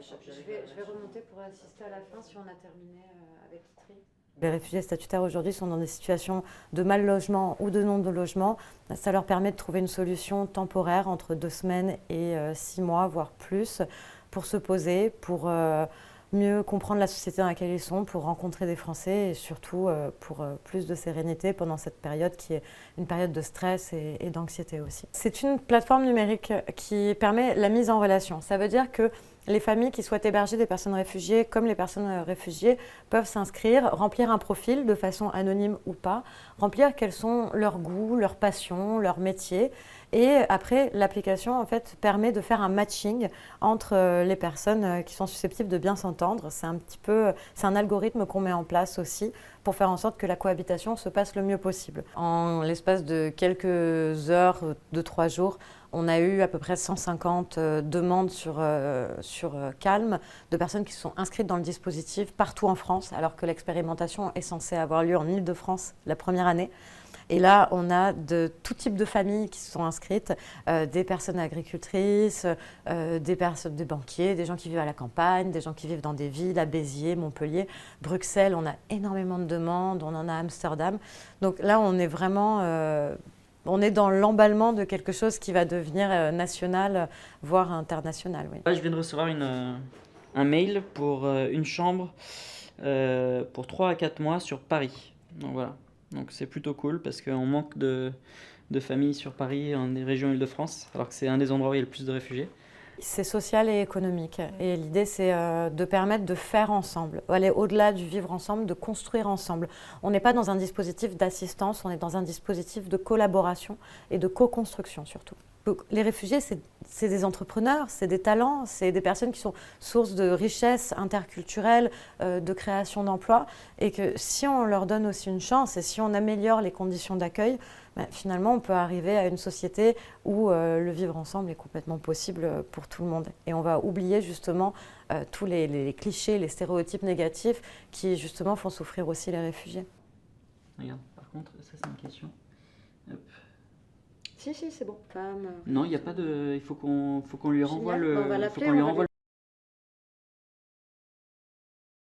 Je vais remonter pour assister à la fin si on a terminé avec Itri. Les réfugiés statutaires aujourd'hui sont dans des situations de mal logement ou de non-logement. Ça leur permet de trouver une solution temporaire entre 2 semaines et 6 mois, voire plus, pour se poser, pour mieux comprendre la société dans laquelle ils sont, pour rencontrer des Français et surtout pour plus de sérénité pendant cette période qui est une période de stress et d'anxiété aussi. C'est une plateforme numérique qui permet la mise en relation. Ça veut dire que les familles qui souhaitent héberger des personnes réfugiées, comme les personnes réfugiées, peuvent s'inscrire, remplir un profil de façon anonyme ou pas, remplir quels sont leurs goûts, leurs passions, leurs métiers. Et après, l'application en fait, permet de faire un matching entre les personnes qui sont susceptibles de bien s'entendre. C'est un algorithme qu'on met en place aussi pour faire en sorte que la cohabitation se passe le mieux possible. En l'espace de quelques heures, de 3 jours, on a eu à peu près 150 demandes sur Calm de personnes qui se sont inscrites dans le dispositif partout en France, alors que l'expérimentation est censée avoir lieu en Île-de-France la première année. Et là, on a de tout type de familles qui se sont inscrites, des personnes agricultrices, des banquiers, des gens qui vivent à la campagne, des gens qui vivent dans des villes, à Béziers, Montpellier, Bruxelles. On a énormément de demandes, on en a à Amsterdam. Donc là, on est vraiment... on est dans l'emballement de quelque chose qui va devenir national, voire international. Oui. Là, je viens de recevoir un mail pour une chambre pour 3 à 4 mois sur Paris. Donc voilà. Donc c'est plutôt cool parce qu'on manque de familles sur Paris, en des régions Île-de-France, alors que c'est un des endroits où il y a le plus de réfugiés. C'est social et économique. Et l'idée, c'est de permettre de faire ensemble, aller au-delà du vivre ensemble, de construire ensemble. On n'est pas dans un dispositif d'assistance, on est dans un dispositif de collaboration et de co-construction surtout. Donc, les réfugiés, c'est des entrepreneurs, c'est des talents, c'est des personnes qui sont source de richesse interculturelle, de création d'emplois. Et que si on leur donne aussi une chance et si on améliore les conditions d'accueil, ben, finalement, on peut arriver à une société où le vivre ensemble est complètement possible pour tout le monde. Et on va oublier justement tous les clichés, les stéréotypes négatifs qui justement font souffrir aussi les réfugiés. Regarde, par contre, ça c'est une question. Hop. Si, c'est bon. Femme. Non, il n'y a pas de... Il faut qu'on lui renvoie le... On va l'appeler, faut qu'on lui renvoie